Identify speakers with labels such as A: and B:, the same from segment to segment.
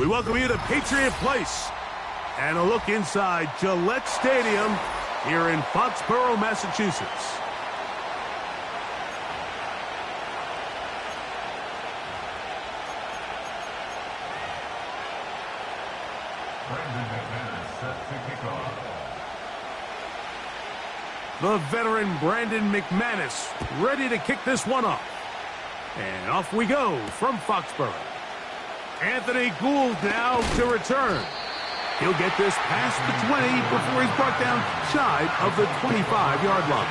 A: We welcome you to Patriot Place and a look inside Gillette Stadium here in Foxborough, Massachusetts. The veteran Brandon McManus ready to kick this one off. And off we go from Foxborough. Anthony Gould now to return. He'll get this past the 20 before he's brought down shy of the 25-yard line.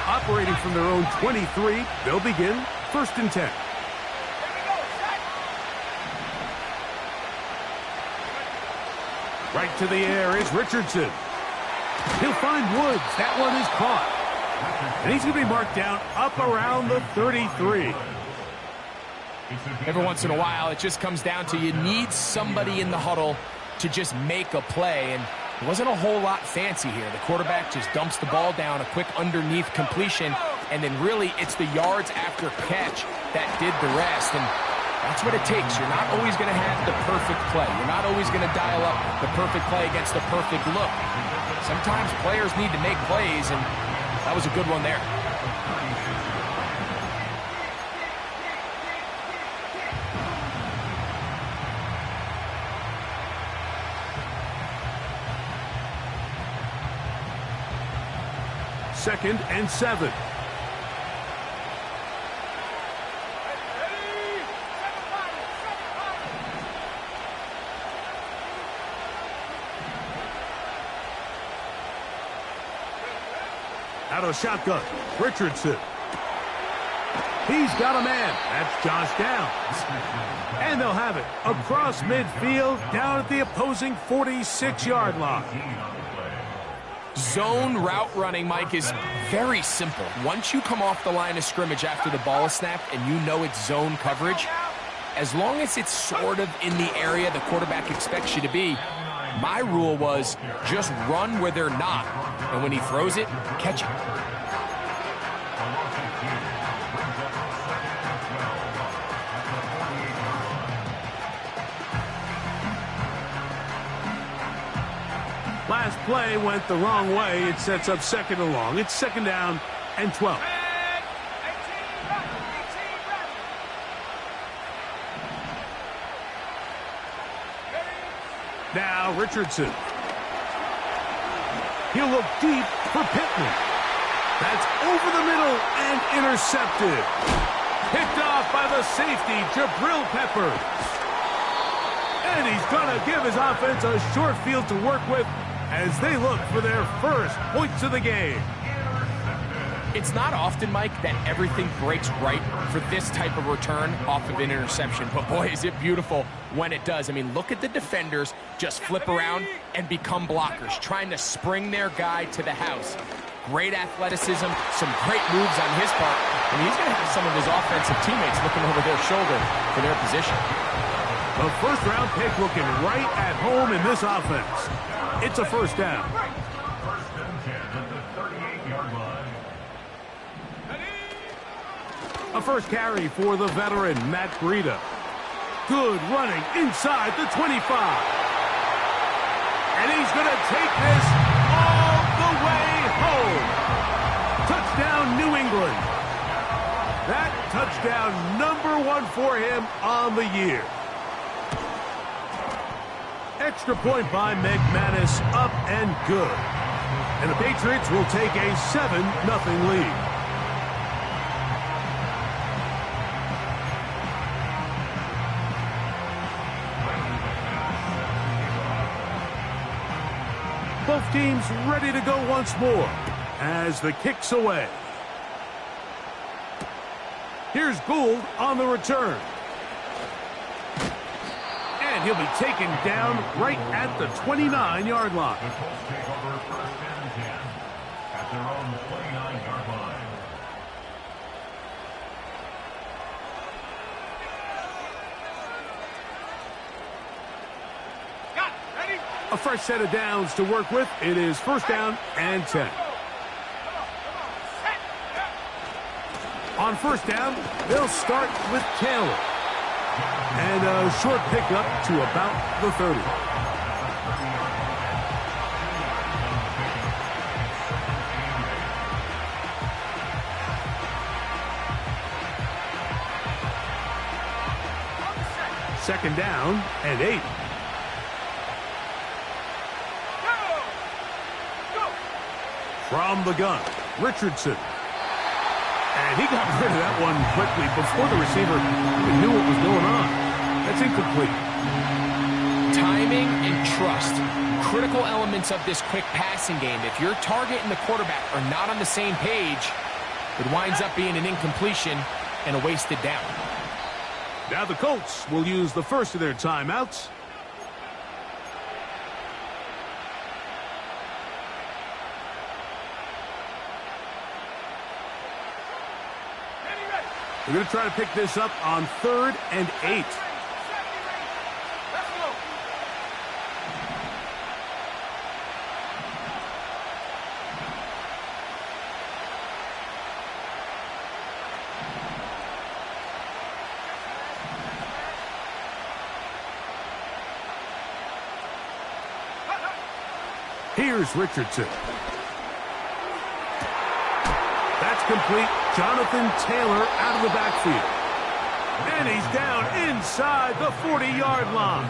A: Operating from their own 23, they'll begin 1st and 10. Right to the air is Richardson. He'll find Woods. That one is caught. And he's going to be marked down up around the 33.
B: Every once in a while, it just comes down to you need somebody in the huddle to just make a play. And it wasn't a whole lot fancy here. The quarterback just dumps the ball down, a quick underneath completion, and then really it's the yards after catch that did the rest. And that's what it takes. You're not always going to have the perfect play. You're not always going to dial up the perfect play against the perfect look. Sometimes players need to make plays, and that was a good one there.
A: Second and 7. Out of shotgun, Richardson. He's got a man. That's Josh Downs. And they'll have it across midfield down at the opposing 46-yard line.
B: Zone route running, Mike, is very simple. Once you come off the line of scrimmage after the ball is snapped and you know it's zone coverage, as long as it's sort of in the area the quarterback expects you to be, my rule was just run where they're not. And when he throws it, catch it.
A: Last play went the wrong way. It sets up 2nd and long. It's 2nd down and 12. Now Richardson. He'll look deep for Pittman. That's over the middle and intercepted. Picked off by the safety, Jabril Peppers. And he's going to give his offense a short field to work with as they look for their first points of the game.
B: It's not often, Mike, that everything breaks right for this type of return off of an interception. But boy, is it beautiful when it does. I mean, look at the defenders just flip around and become blockers, trying to spring their guy to the house. Great athleticism, some great moves on his part. And he's going to have some of his offensive teammates looking over their shoulder for their position.
A: The first-round pick looking right at home in this offense. It's a 1st down. A first carry for the veteran, Matt Breida. Good running inside the 25. And he's going to take this all the way home. Touchdown, New England. That touchdown #1 for him on the year. Extra point by McManus, up and good. And the Patriots will take a 7-0 lead. Both teams ready to go once more as the kick's away. Here's Gould on the return. And he'll be taken down right at the 29-yard line.
C: Take over 1st and 10 at their own 29-yard line.
A: A fresh set of downs to work with. It is first down and 10. On first down, they'll start with Taylor. And a short pickup to about the 30. Second down and 8. From the gun, Richardson. And he got rid of that one quickly before the receiver even knew what was going on. That's incomplete.
B: Timing and trust, critical elements of this quick passing game. If your target and the quarterback are not on the same page, it winds up being an incompletion and a wasted down.
A: Now the Colts will use the first of their timeouts. We're going to try to pick this up on 3rd and 8. Here's Richardson. That's complete. Jonathan Taylor out of the backfield. And he's down inside the 40-yard line.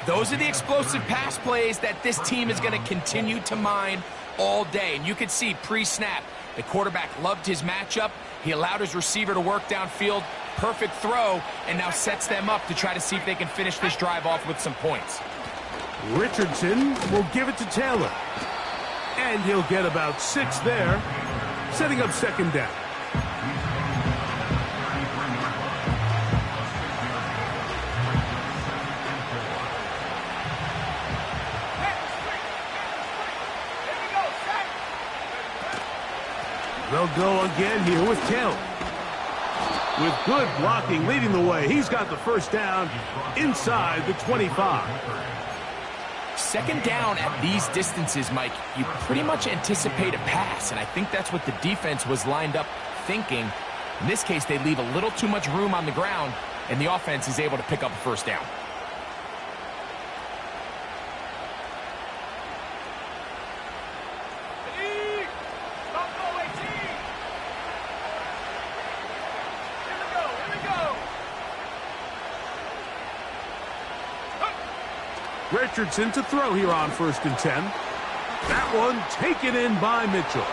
B: Those are the explosive pass plays that this team is going to continue to mine all day. And you can see pre-snap, the quarterback loved his matchup. He allowed his receiver to work downfield. Perfect throw, and now sets them up to try to see if they can finish this drive off with some points.
A: Richardson will give it to Taylor. And he'll get about 6 there, setting up second down. They'll go again here with Taylor. With good blocking leading the way, he's got the first down inside the 25.
B: Second down at these distances, Mike, you pretty much anticipate a pass, and I think that's what the defense was lined up thinking. In this case, they leave a little too much room on the ground, and the offense is able to pick up a first down.
A: Richardson to throw here on 1st and 10. That one taken in by Mitchell.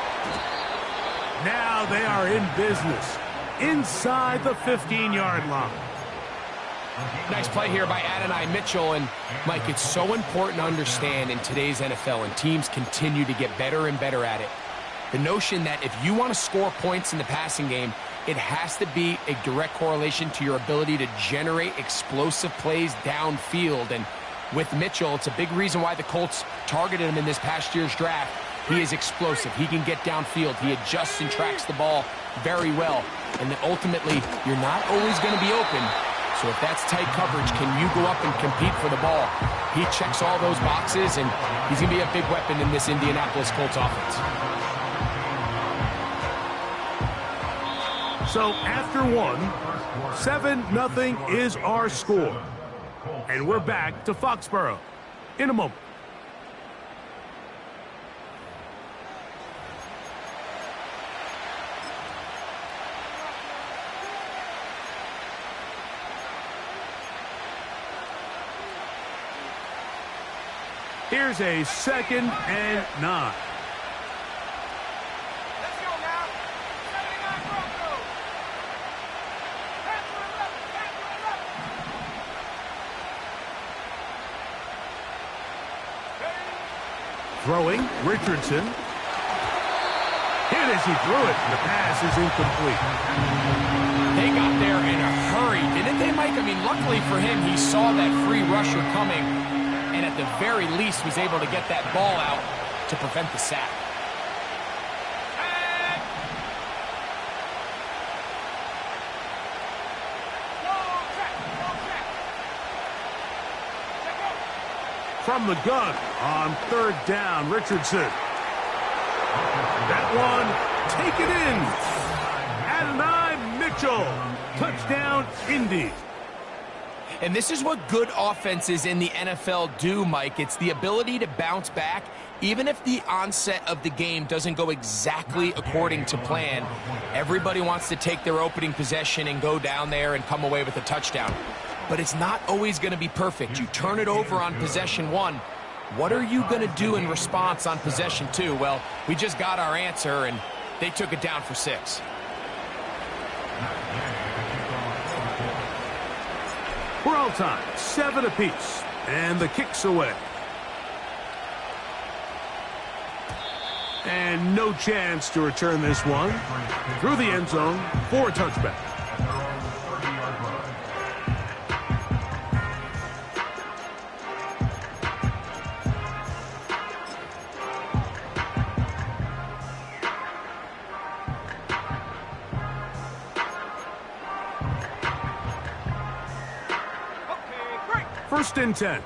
A: Now they are in business inside the 15-yard line.
B: Nice play here by Adonai Mitchell. And, Mike, it's so important to understand in today's NFL, and teams continue to get better and better at it, the notion that if you want to score points in the passing game, it has to be a direct correlation to your ability to generate explosive plays downfield. And with Mitchell, it's a big reason why the Colts targeted him in this past year's draft. He is explosive. He can get downfield. He adjusts and tracks the ball very well. And then ultimately, you're not always going to be open. So if that's tight coverage, can you go up and compete for the ball? He checks all those boxes, and he's going to be a big weapon in this Indianapolis Colts offense.
A: So after one, 7-0 is our score. And we're back to Foxborough in a moment. Here's a 2nd and 9. Throwing, Richardson. Hit as he threw it. The pass is incomplete.
B: They got there in a hurry, didn't they, Mike? I mean, luckily for him, he saw that free rusher coming, and at the very least was able to get that ball out to prevent the sack.
A: from the gun on third down. Richardson. That one, take it in. Adonai Mitchell. Touchdown, Indy.
B: And this is what good offenses in the NFL do, Mike. It's the ability to bounce back, even if the onset of the game doesn't go exactly according to plan. Everybody wants to take their opening possession and go down there and come away with a touchdown. But it's not always going to be perfect. You turn it over on possession one. What are you going to do in response on possession two? Well, we just got our answer, and they took it down for 6.
A: We're all time, 7 apiece, and the kick's away. And no chance to return this one. Through the end zone for a touchback. First and 10.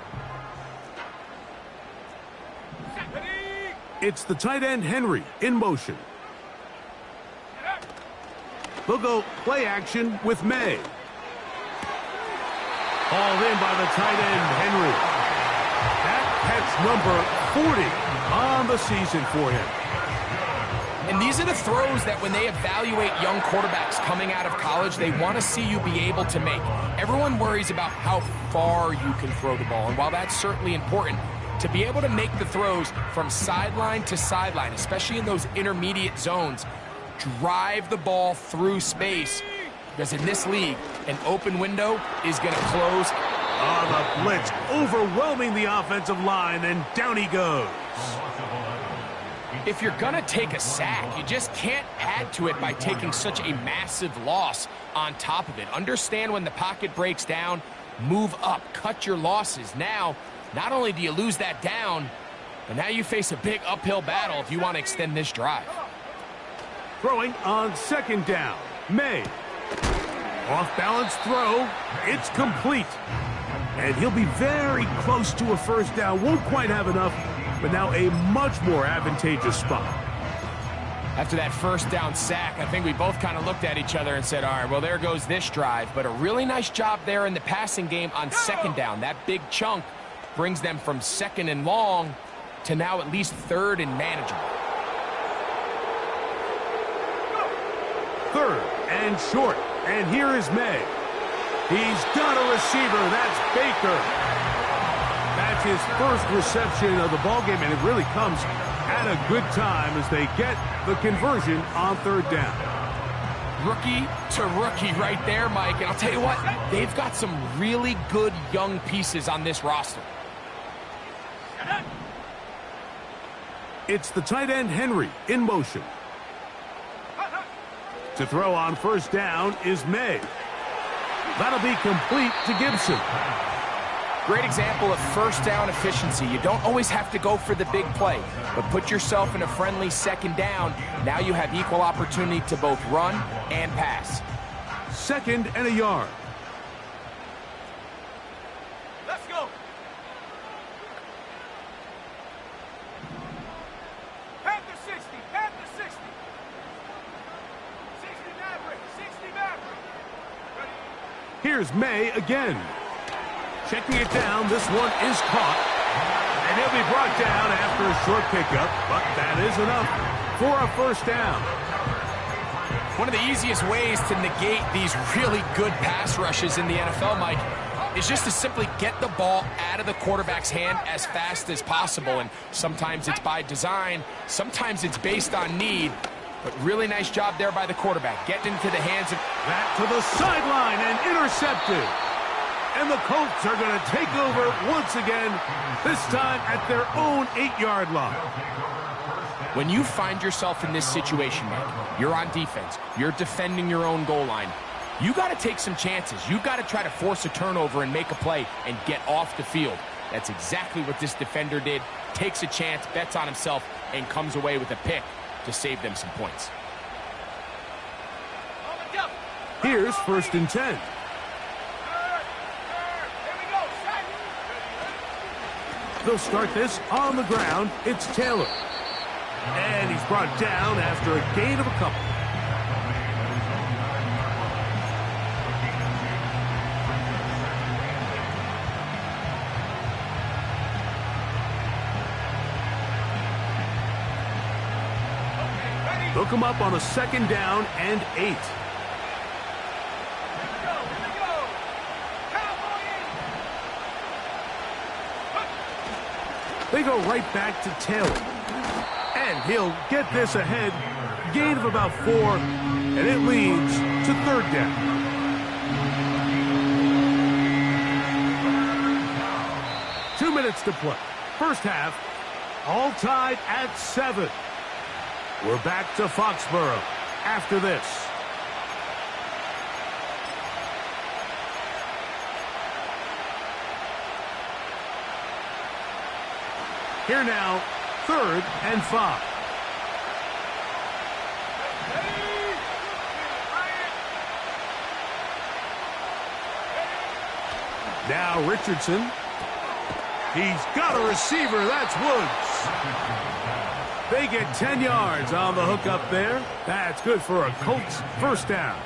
A: It's the tight end Henry in motion. They'll go play action with May. Hauled in by the tight end Henry. That catch number 40 on the season for him.
B: And these are the throws that when they evaluate young quarterbacks coming out of college, they want to see you be able to make. Everyone worries about how far you can throw the ball. And while that's certainly important, to be able to make the throws from sideline to sideline, especially in those intermediate zones, drive the ball through space. Because in this league, an open window is going to close.
A: Oh, the blitz overwhelming the offensive line, and down he goes.
B: If you're going to take a sack, you just can't add to it by taking such a massive loss on top of it. Understand when the pocket breaks down, move up, cut your losses. Now, not only do you lose that down, but now you face a big uphill battle if you want to extend this drive.
A: Throwing on second down. May. Off-balance throw. It's complete. And he'll be very close to a first down. Won't quite have enough, but now a much more advantageous spot.
B: After that first down sack, I think we both kind of looked at each other and said, all right, well, there goes this drive. But a really nice job there in the passing game on second down. That big chunk brings them from second and long to now at least third and manageable.
A: Third and short. And here is May. He's got a receiver. That's Baker. That's his first reception of the ballgame, and it really comes at a good time as they get the conversion on third down.
B: Rookie to rookie right there, Mike. And I'll tell you what, they've got some really good young pieces on this roster.
A: It's the tight end Henry in motion. To throw on first down is May. That'll be complete to Gibson.
B: Great example of first down efficiency. You don't always have to go for the big play, but put yourself in a friendly second down. Now you have equal opportunity to both run and pass.
A: Second and a yard.
D: Let's go. Panther 60, Panther 60. 60 Maverick, 60 Maverick. Ready?
A: Here's May again. Checking it down, this one is caught. And he'll be brought down after a short pickup, but that is enough for a first down.
B: One of the easiest ways to negate these really good pass rushes in the NFL, Mike, is just to simply get the ball out of the quarterback's hand as fast as possible. And sometimes it's by design, sometimes it's based on need. But really nice job there by the quarterback. Getting into the hands of...
A: Back to the sideline and intercepted. And the Colts are going to take over once again, this time at their own 8-yard line.
B: When you find yourself in this situation, Mike, you're on defense, you're defending your own goal line, you got to take some chances. You got to try to force a turnover and make a play and get off the field. That's exactly what this defender did. Takes a chance, bets on himself, and comes away with a pick to save them some points.
A: Here's first and 10. They'll start this on the ground. It's Taylor. And he's brought down after a gain of a couple. They'll come up on a 2nd down and 8. They go right back to Taylor. And he'll get this ahead. Gain of about 4. And it leads to 3rd down. Two minutes to play. First half, all tied at 7. We're back to Foxborough after this. Here now, 3rd and 5. Now Richardson. He's got a receiver. That's Woods. They get 10 yards on the hook up there. That's good for a Colts first down.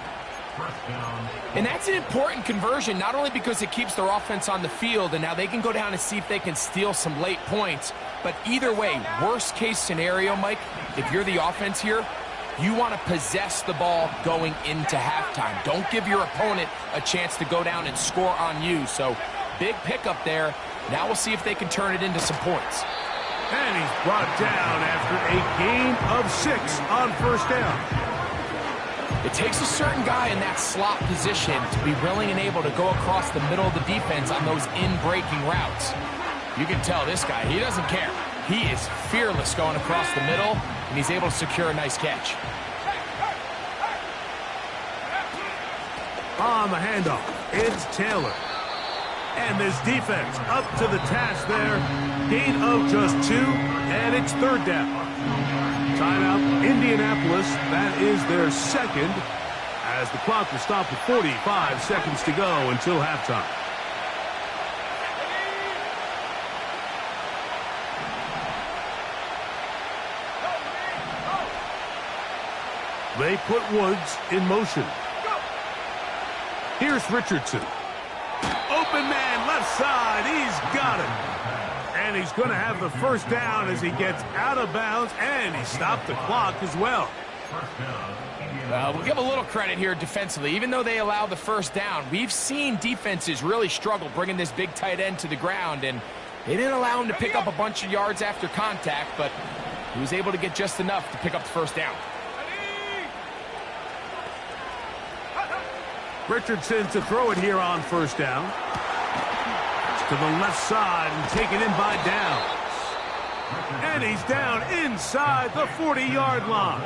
B: And that's an important conversion, not only because it keeps their offense on the field, and now they can go down and see if they can steal some late points. But either way, worst case scenario, Mike, if you're the offense here, you want to possess the ball going into halftime. Don't give your opponent a chance to go down and score on you. So big pickup there. Now we'll see if they can turn it into some points.
A: And he's brought down after a gain of 6 on first down.
B: It takes a certain guy in that slot position to be willing and able to go across the middle of the defense on those in-breaking routes. You can tell this guy, he doesn't care. He is fearless going across the middle, and he's able to secure a nice catch.
A: On the handoff, it's Taylor. And this defense up to the task there. Gain of just 2, and it's 3rd down. Timeout, Indianapolis. That is their 2nd, as the clock will stop with 45 seconds to go until halftime. They put Woods in motion. Here's Richardson. Open man, left side. He's got it. And he's going to have the first down as he gets out of bounds, and he stopped the clock as well.
B: We'll give a little credit here defensively. Even though they allow the first down, we've seen defenses really struggle bringing this big tight end to the ground, and they didn't allow him to pick up a bunch of yards after contact, but he was able to get just enough to pick up the first down.
A: Richardson to throw it here on first down. To the left side and taken in by Downs. And he's down inside the 40-yard line.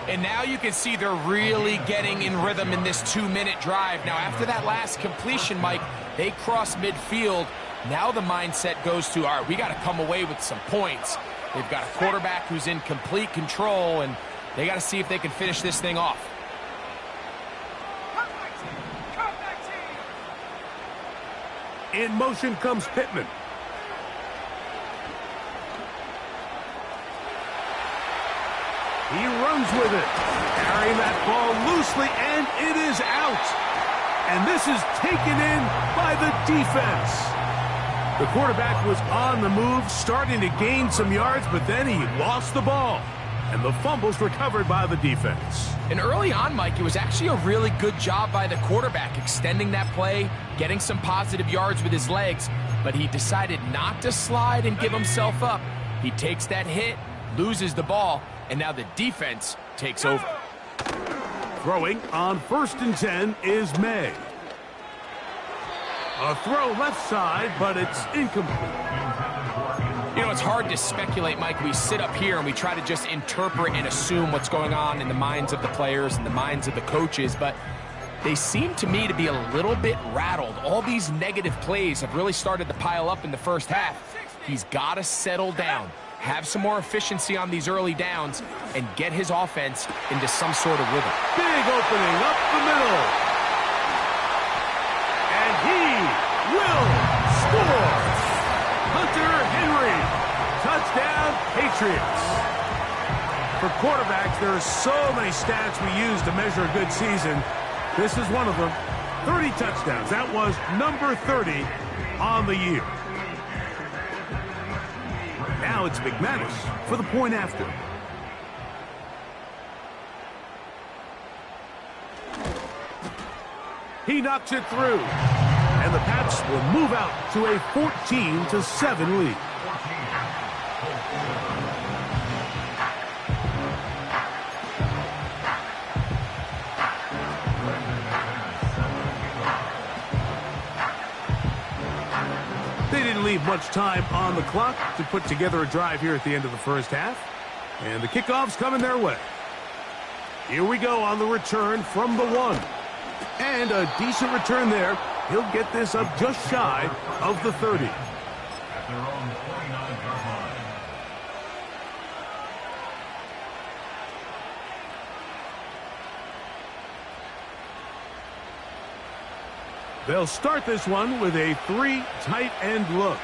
B: And now you can see they're really getting in rhythm in this 2-minute drive. Now, after that last completion, Mike, they cross midfield. Now the mindset goes to, all right, we got to come away with some points. They've got a quarterback who's in complete control, and they got to see if they can finish this thing off.
A: In motion comes Pittman. He runs with it, carrying that ball loosely, and it is out. And this is taken in by the defense. The quarterback was on the move, starting to gain some yards, but then he lost the ball. And the fumble's recovered by the defense.
B: And early on, Mike, it was actually a really good job by the quarterback, extending that play, getting some positive yards with his legs, but he decided not to slide and give himself up. He takes that hit, loses the ball, and now the defense takes over.
A: Throwing on 1st and 10 is May. A throw left side, but it's incomplete.
B: You know, it's hard to speculate, Mike. We sit up here and we try to just interpret and assume what's going on in the minds of the players and the minds of the coaches, but they seem to me to be a little bit rattled. All these negative plays have really started to pile up in the first half. He's got to settle down, have some more efficiency on these early downs, and get his offense into some sort of rhythm.
A: Big opening up the middle. And he will score. Touchdown, Patriots. For quarterbacks, there are so many stats we use to measure a good season. This is one of them. 30 touchdowns. That was number 30 on the year. Now it's McManus for the point after. He knocks it through. And the Pats will move out to a 14-7 lead. They didn't leave much time on the clock to put together a drive here at the end of the first half. And the kickoff's coming their way. Here we go on the return from the 1. And a decent return there. He'll get this up just shy of the 30.
C: At their own 49-yard line.
A: They'll start this one with a 3 tight end look.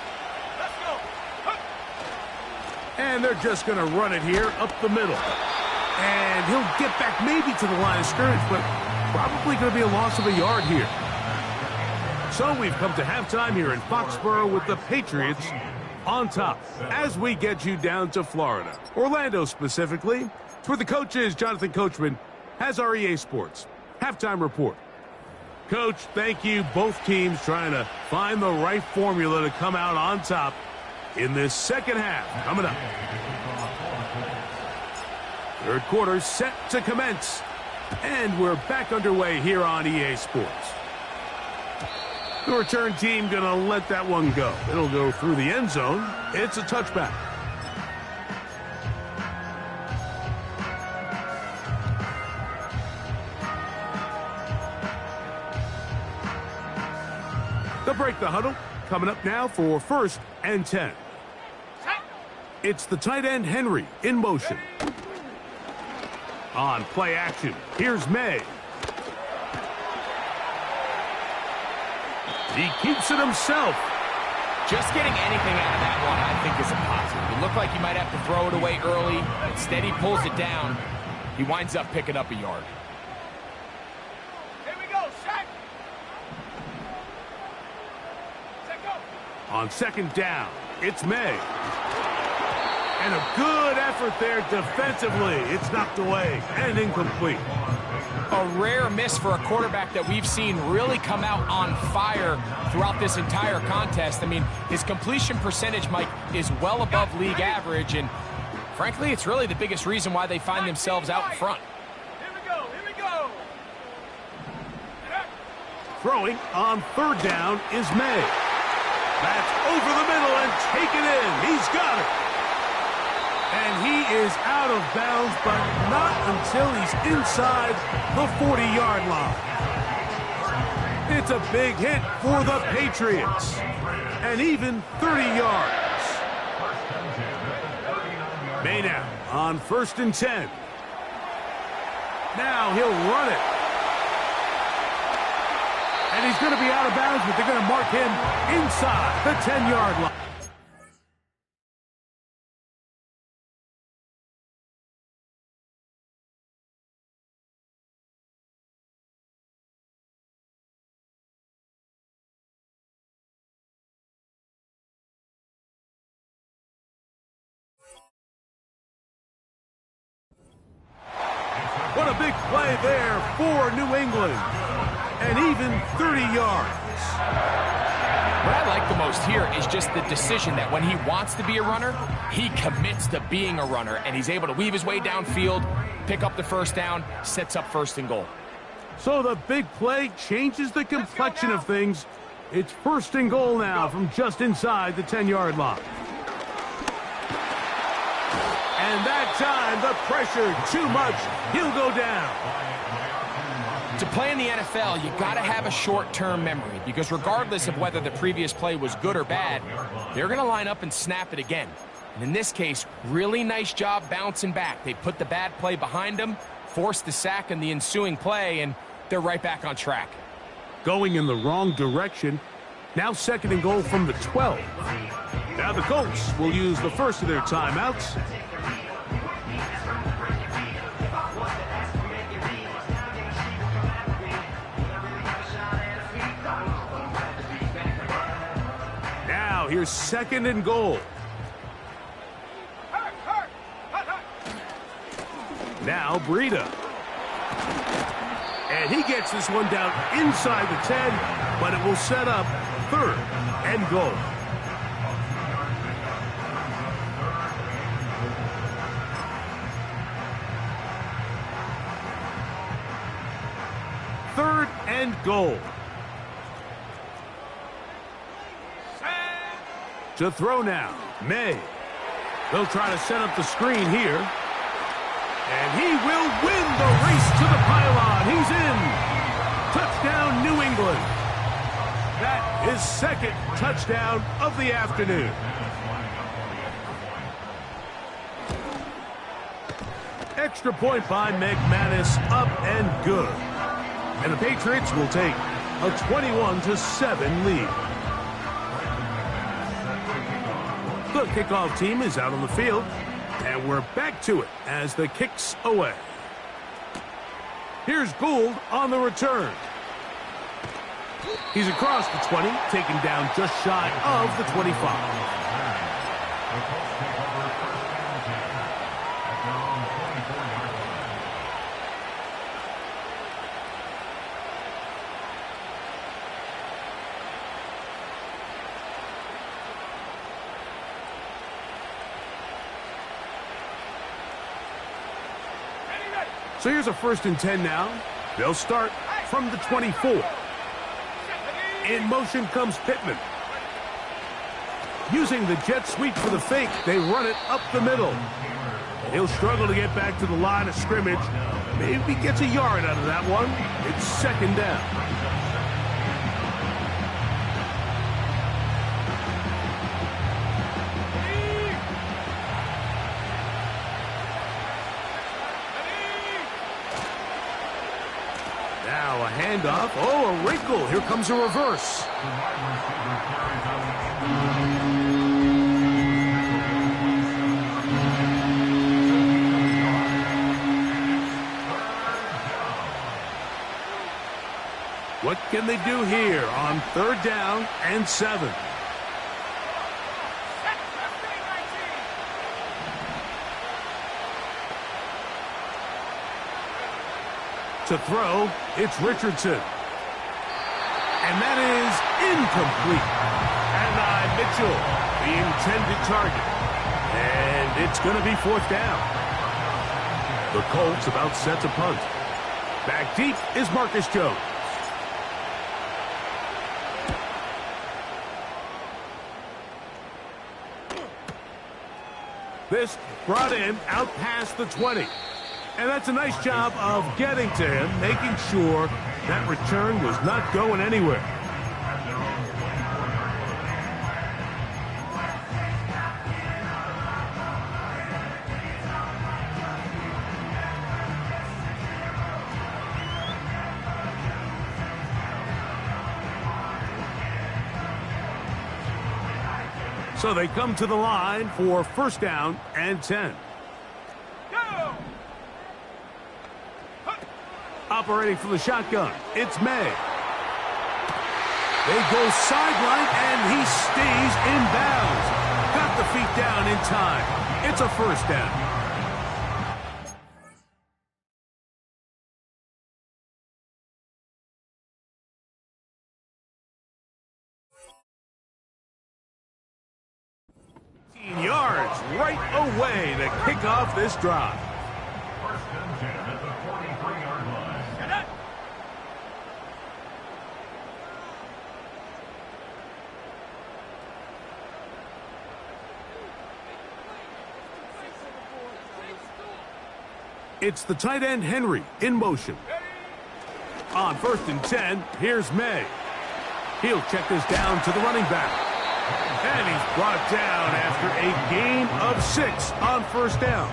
D: Let's go.
A: And they're just going to run it here up the middle. And he'll get back maybe to the line of scrimmage, but probably going to be a loss of a yard here. So we've come to halftime here in Foxborough with the Patriots on top as we get you down to Florida. Orlando specifically. It's where the coach is. Jonathan Coachman has our EA Sports halftime report. Coach, thank you. Both teams trying to find the right formula to come out on top in this second half. Coming up. Third quarter set to commence. And we're back underway here on EA Sports. The return team going to let that one go. It'll go through the end zone. It's a touchback. They'll break the huddle. Coming up now for 1st and 10. It's the tight end Henry in motion. On play action, here's May. He keeps it himself.
B: Just getting anything out of that one, I think, is a positive. It looked like he might have to throw it away early. Instead, he pulls it down. He winds up picking up a yard.
D: Here we go, Shaq. Set go.
A: On 2nd down, it's May. And a good effort there defensively. It's knocked away and incomplete.
B: A rare miss for a quarterback that we've seen really come out on fire throughout this entire contest. I mean, his completion percentage, Mike, is well above league average, and frankly, it's really the biggest reason why they find themselves out in front.
D: Here we go, here we go.
A: Throwing on 3rd down is May. That's over the middle and taken in. He's got it. And he is out of bounds, but not until he's inside the 40-yard line. It's a big hit for the Patriots. And even 30 yards. May now on 1st and 10. Now he'll run it. And he's going to be out of bounds, but they're going to mark him inside the 10-yard line. What a big play there for New England. And even 30 yards.
B: What I like the most here is just the decision that when he wants to be a runner, he commits to being a runner, and he's able to weave his way downfield, pick up the 1st down, sets up 1st and goal.
A: So the big play changes the complexion of things. It's 1st and goal now from just inside the 10-yard line. And that time, the pressure too much. He'll go down.
B: To play in the NFL, you got to have a short-term memory, because regardless of whether the previous play was good or bad, they're going to line up and snap it again. And in this case, really nice job bouncing back. They put the bad play behind them, forced the sack in the ensuing play, and they're right back on track.
A: Going in the wrong direction. Now 2nd and goal from the 12. Now the Colts will use the first of their timeouts. Now here's 2nd and goal. Now Breida. And he gets this one down inside the 10, but it will set up 3rd and goal. Third and goal. To throw now, May. They'll try to set up the screen here. And he will win the race to the pylon. He's in. Touchdown, New England. That is 2nd touchdown of the afternoon. Extra point by McManus, up and good. And the Patriots will take a 21-7 lead. The kickoff team is out on the field, and we're back to it as the kick's away. Here's Gould on the return. He's across the 20, taken down just shy of the 25. So here's a 1st and 10 now. They'll start from the 24. In motion comes Pittman. Using the jet sweep for the fake, they run it up the middle. He'll struggle to get back to the line of scrimmage. Maybe gets a yard out of that one. It's 2nd down. Now a handoff. Oh, a wrinkle. Here comes a reverse. What can they do here on 3rd down and 7? To throw, it's Richardson. And that is incomplete. And Mitchell, the intended target. And it's going to be 4th down. The Colts about set to punt. Back deep is Marcus Jones. This brought in out past the 20. And that's a nice job of getting to him, making sure that return was not going anywhere. So they come to the line for 1st down and 10. Operating from the shotgun, it's May. They go sideline, and he stays in bounds. Got the feet down in time. It's a 1st down. Yards right away to kick off this drive.
C: 1st and 10 at the 43-yard line.
A: It's the tight end Henry in motion. On 1st and 10, here's May. He'll check this down to the running back. And he's brought down after a gain of 6 on 1st down.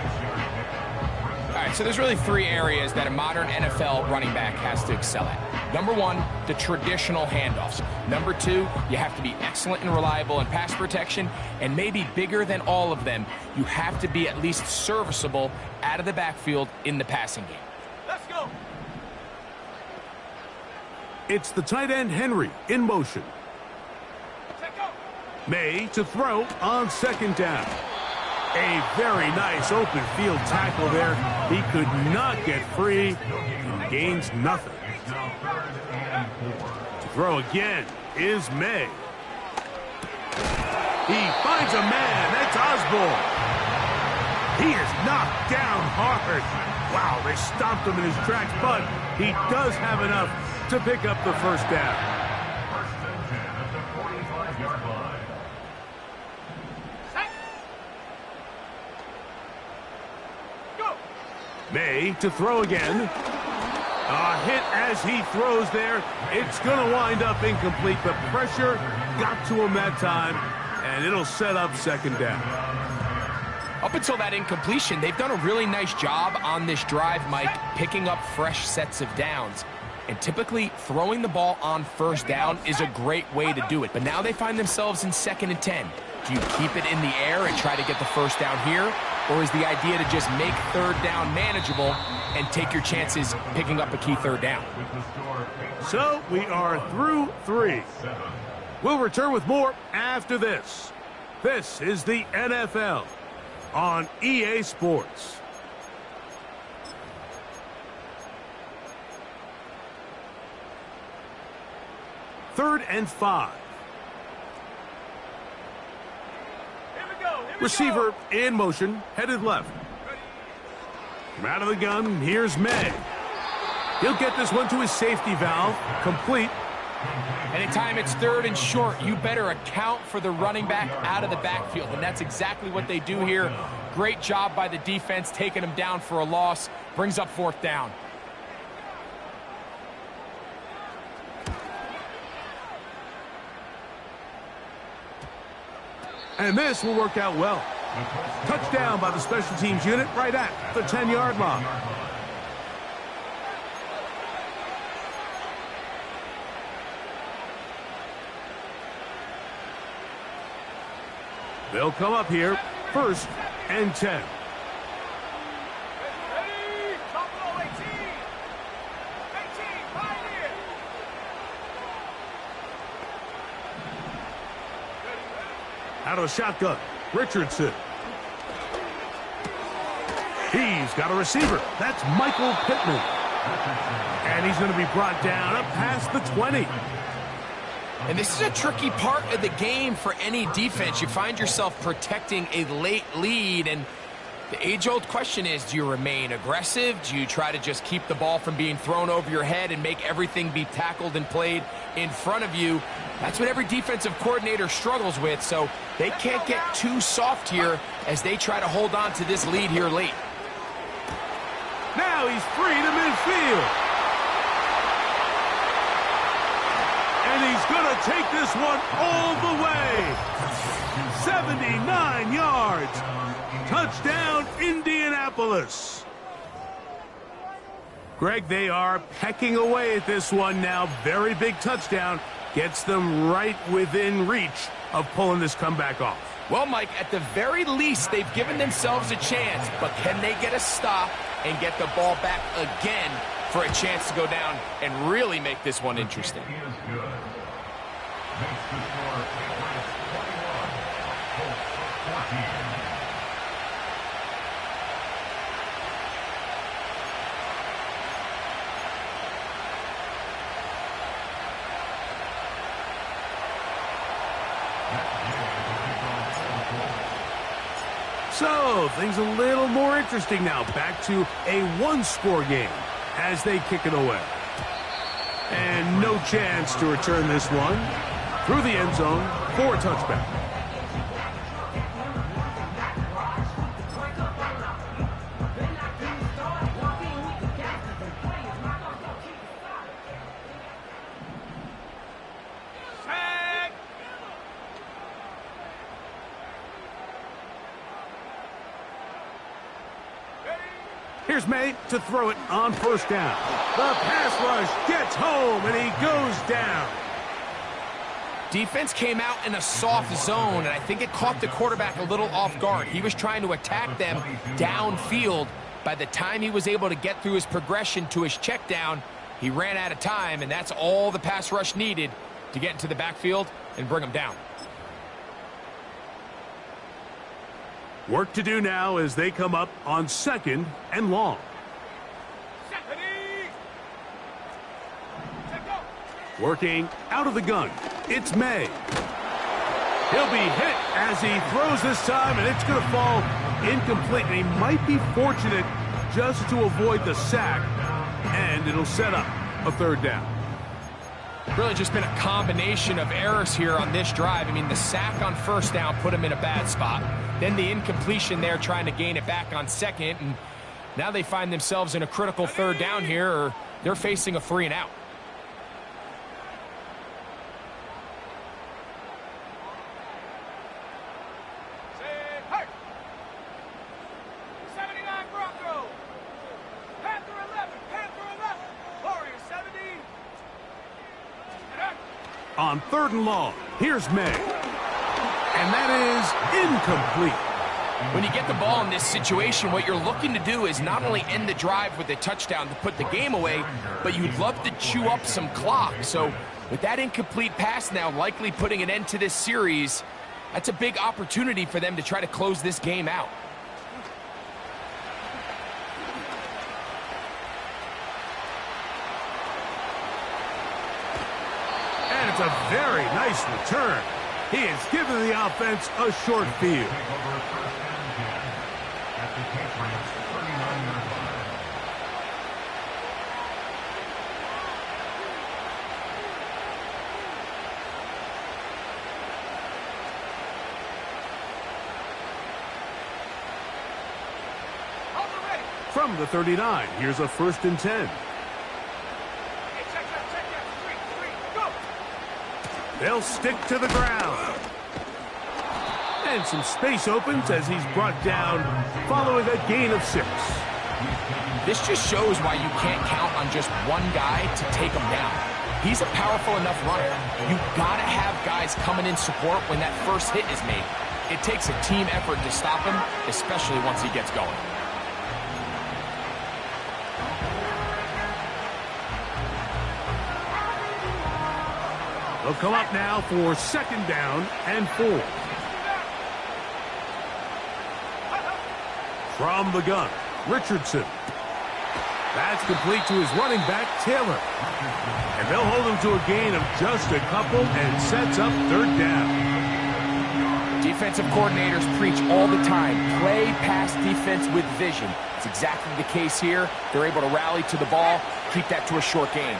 B: All right, so there's really 3 areas that a modern NFL running back has to excel at. Number one, the traditional handoffs. Number two, you have to be excellent and reliable in pass protection, and maybe bigger than all of them, you have to be at least serviceable out of the backfield in the passing game.
D: Let's go.
A: It's the tight end Henry in motion.
D: Check out.
A: May to throw on second down. A very nice open field tackle there. He could not get free and gains nothing.
C: It's now 3rd and 4.
A: To throw again is May. He finds a man. That's Osborne. He is knocked down hard. Wow, they stopped him in his tracks, but he does have enough to pick up the first down.
C: 1st and 10 at the 45-yard line.
D: Set. Go.
A: May to throw again. A hit as he throws there. It's going to wind up incomplete. The pressure got to him that time, and it'll set up second down.
B: Up until that incompletion, they've done a really nice job on this drive, Mike, picking up fresh sets of downs. And typically, throwing the ball on first down is a great way to do it. But now they find themselves in 2nd and 10. Do you keep it in the air and try to get the first down here? Or is the idea to just make 3rd down manageable and take your chances picking up a key 3rd down?
A: So we are through 3. We'll return with more after this. This is the NFL on EA Sports. Third and 5.
D: Here we go. Here we
A: Receiver
D: go.
A: in motion, headed left. From out of the gun, here's May. He'll get this one to his safety valve, complete.
B: Anytime it's 3rd and short, you better account for the running back out of the backfield, and that's exactly what they do here. Great job by the defense, taking him down for a loss. Brings up 4th down.
A: And this will work out well. Touchdown by the special teams unit right at the 10-yard line. They'll come up here, 1st and 10.
D: Ready. Top roll, 18. 18. Pioneer.
A: Out of the shotgun, Richardson. He's got a receiver. That's Michael Pittman. And he's going to be brought down up past the 20.
B: And this is a tricky part of the game for any defense. You find yourself protecting a late lead, and the age-old question is, do you remain aggressive? Do you try to just keep the ball from being thrown over your head and make everything be tackled and played in front of you? That's what every defensive coordinator struggles with, so they can't get too soft here as they try to hold on to this lead here late.
A: Now he's free to midfield. And he's going to take this one all the way. 79 yards. Touchdown, Indianapolis. Greg, they are pecking away at this one now. Very big touchdown. Gets them right within reach of pulling this comeback off.
B: Well, Mike, at the very least, they've given themselves a chance, but can they get a stop and get the ball back again for a chance to go down and really make this one interesting?
C: He is good. Makes the score Patriots 21, Colts 14.
A: So, things a little more interesting now. Back to a one-score game as they kick it away. And no chance to return this one through the end zone for a touchback. Here's May to throw it on first down. The pass rush gets home, and he goes down.
B: Defense came out in a soft zone, and I think it caught the quarterback a little off guard. He was trying to attack them downfield. By the time he was able to get through his progression to his check down, he ran out of time, and that's all the pass rush needed to get into the backfield and bring him down.
A: Work to do now as they come up on second and long. Working out of the gun, it's May. He'll be hit as he throws this time, and it's going to fall incomplete. And he might be fortunate just to avoid the sack, and it'll set up a third down.
B: Really just been a combination of errors here on this drive. I mean, the sack on first down put him in a bad spot. Then the incompletion there trying to gain it back on second. And now they find themselves in a critical third down here, or they're facing a 3 and out.
A: On third and long, here's May. And that is incomplete.
B: When you get the ball in this situation, what you're looking to do is not only end the drive with a touchdown to put the game away, but you'd love to chew up some clock. So with that incomplete pass now likely putting an end to this series, that's a big opportunity for them to try to close this game out.
A: It's a very nice return. He has given the offense a short field. From the 39, here's a 1st and 10. They'll stick to the ground. And some space opens as he's brought down following a gain of 6.
B: This just shows why you can't count on just one guy to take him down. He's a powerful enough runner. You've got to have guys coming in support when that first hit is made. It takes a team effort to stop him, especially once he gets going.
A: They'll come up now for 2nd down and 4. From the gun, Richardson. That's complete to his running back, Taylor. And they'll hold him to a gain of just a couple and sets up 3rd down.
B: Defensive coordinators preach all the time, play pass defense with vision. It's exactly the case here. They're able to rally to the ball, keep that to a short gain.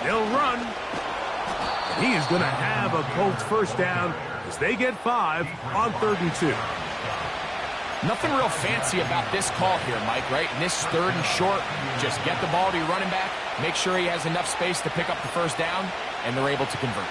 A: They'll run. He is going to have a Colts 1st down as they get 5 on 3rd and 2.
B: Nothing real fancy about this call here, Mike, right? In this 3rd and short, just get the ball to your running back, make sure he has enough space to pick up the 1st down, and they're able to convert.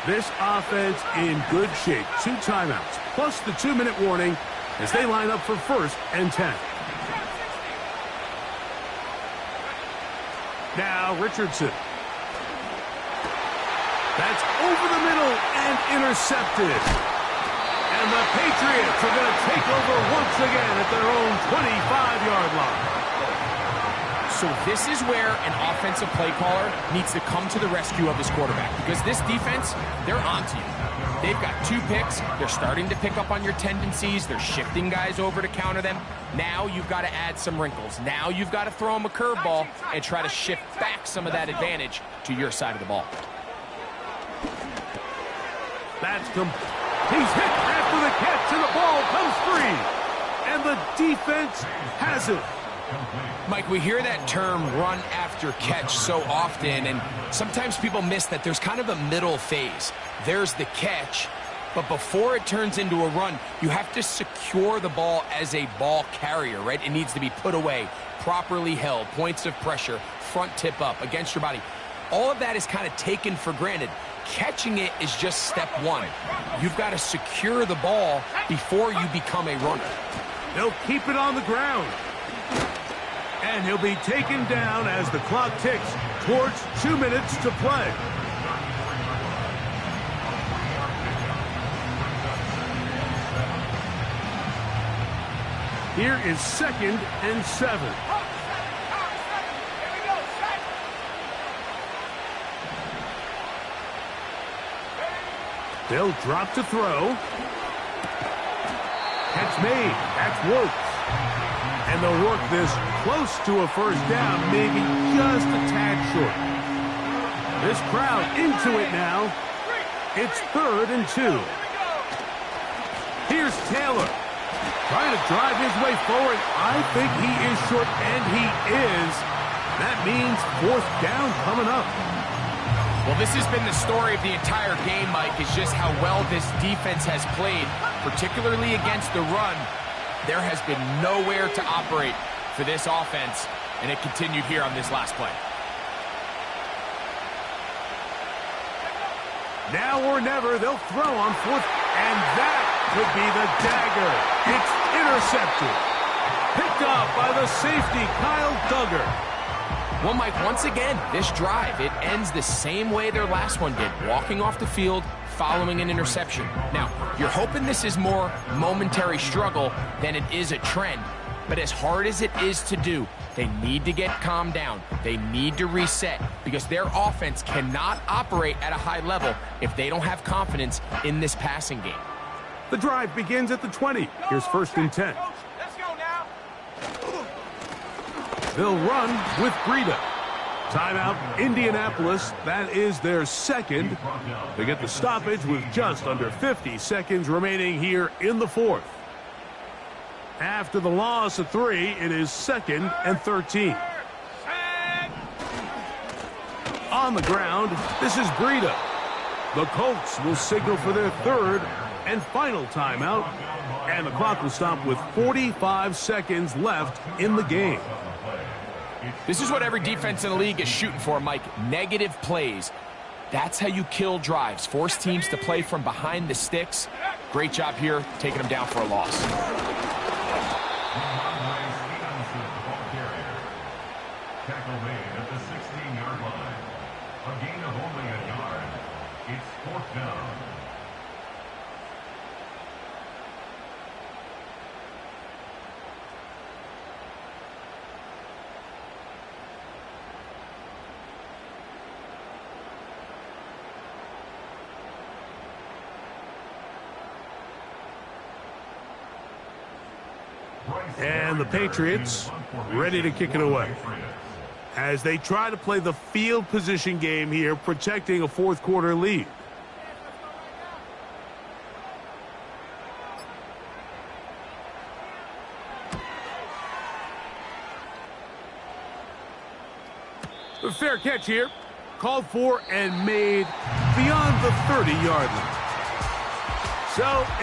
A: This offense in good shape. 2 timeouts, plus the 2-minute warning as they line up for 1st and 10. Now Richardson. That's over the middle and intercepted. And the Patriots are going to take over once again at their own 25-yard line.
B: So this is where an offensive play caller needs to come to the rescue of his quarterback, because this defense, they're onto you. They've got 2 picks. They're starting to pick up on your tendencies. They're shifting guys over to counter them. Now you've got to add some wrinkles. Now you've got to throw them a curveball and try to shift back some of that advantage to your side of the ball.
A: He's hit after the catch, and the ball comes free. And the defense has it.
B: Mike, we hear that term run after catch so often, and sometimes people miss that there's kind of a middle phase. There's the catch, but before it turns into a run, you have to secure the ball as a ball carrier, right? It needs to be put away, properly held, points of pressure, front tip up against your body. all of that is kind of taken for granted. Catching it is just step one. You've got to secure the ball before you become a runner.
A: They'll keep it on the ground. And he'll be taken down as the clock ticks towards 2 minutes to play. Here is 2nd and 7. They'll drop to throw. Catch made. That's Woods. And they'll work this close to a first down, maybe just a tad short. This crowd into it now. It's 3rd and 2. Here's Taylor. Trying to drive his way forward. I think he is short, and he is. That means 4th down coming up.
B: Well, this has been the story of the entire game, Mike, is just how well this defense has played, particularly against the run. There has been nowhere to operate for this offense, and it continued here on this last play.
A: Now or never, they'll throw on 4th, and that could be the dagger. It's intercepted. Picked off by the safety, Kyle Duggar.
B: Well, Mike, once again, this drive, it ends the same way their last one did, walking off the field, following an interception. Now, you're hoping this is more momentary struggle than it is a trend, but as hard as it is to do, they need to get calmed down. They need to reset because their offense cannot operate at a high level if they don't have confidence in this passing game.
A: The drive begins at the 20. Here's 1st and 10.
D: Let's go now.
A: They'll run with Breida. Timeout, Indianapolis. That is their 2nd. They get the stoppage with just under 50 seconds remaining here in the 4th. After the loss of 3, it is 2nd and 13. On the ground, this is Breida. The Colts will signal for their 3rd and final timeout, and the clock will stop with 45 seconds left in the game.
B: This is what every defense in the league is shooting for, Mike. Negative plays. That's how you kill drives. Force teams to play from behind the sticks. Great job here, taking them down for a loss.
C: Tackle made at the 16-yard line. A gain of only a yard. It's 4th down.
A: And the Patriots ready to kick it away as they try to play the field position game here, protecting a 4th quarter lead. The fair catch here, called for and made beyond the 30-yard line. So